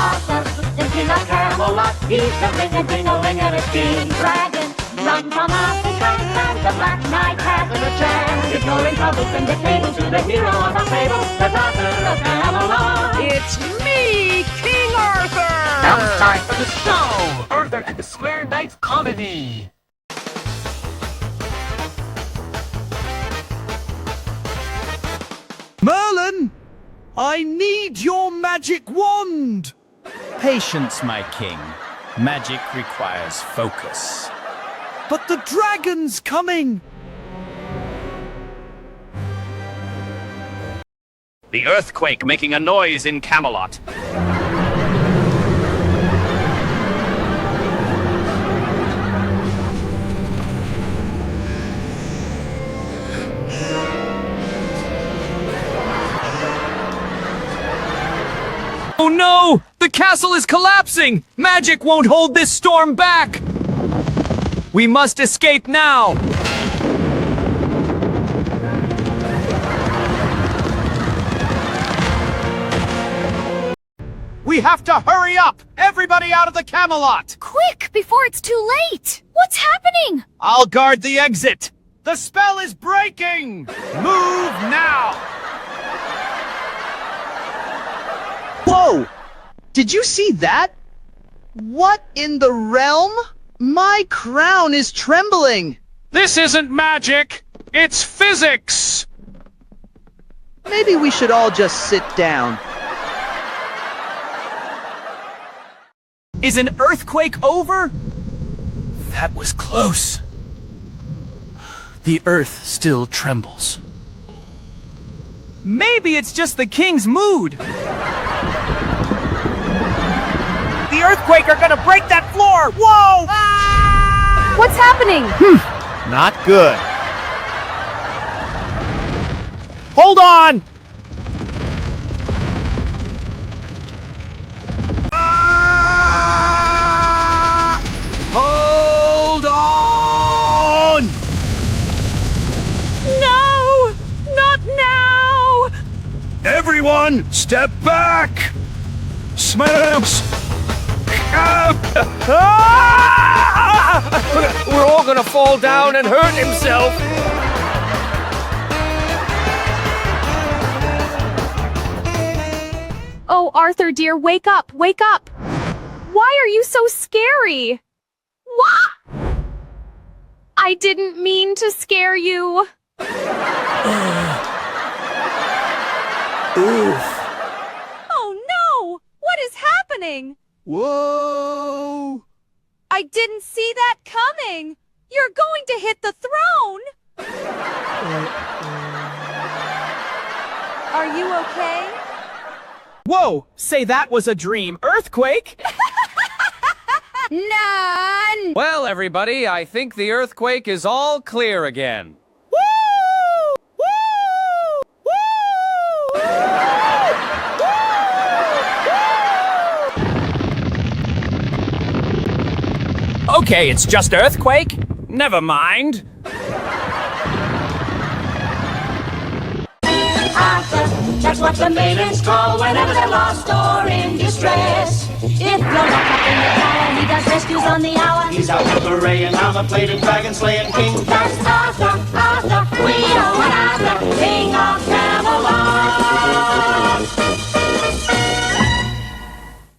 Arthur, the king of Camelot. He's the ring-a-ding-a-ling-a-ding dragon. Run from Africa, and the Black Knight hasn't a chance. Ignoring troubles and the tables to the hero of our fable, the Arthur of Camelot. It's me, King Arthur! Now it's time for the show! Arthur and the Sqaure Knights Comedy! Merlin! I need your magic wand! Patience, my king. Magic requires focus. But the dragon's coming! The earthquake making a noise in Camelot. Oh no! The castle is collapsing! Magic won't hold this storm back! We must escape now! We have to hurry up! Everybody out of the Camelot! Quick, before it's too late! What's happening? I'll guard the exit! The spell is breaking! Move now! Whoa! Did you see that? What in the realm? My crown is trembling! This isn't magic! It's physics! Maybe we should all just sit down. Is an earthquake over? That was close. The earth still trembles. Maybe it's just the king's mood. The earthquake are gonna break that floor! Whoa! Ah! What's happening? Not good. Hold on! Hold on! No! Not now! Everyone, step back! Smash! We're all gonna fall down and hurt himself. Oh, Arthur dear, wake up, wake up! Why are you so scary? What? I didn't mean to scare you. Oh no! What is happening? Whoa! I didn't see that coming! You're going to hit the throne! Are you okay? Whoa! Say that was a dream. Earthquake? None! Well, everybody, I think the earthquake is all clear again. Okay, it's just earthquake. Never mind. Arthur, that's what the maidens call whenever they're lost or in distress. If you're locked up in the tower, he does rescues on the hour. He's out with arraying armor-plated dragon-slaying king. That's Arthur, Arthur, we know an Arthur, king of Camelot.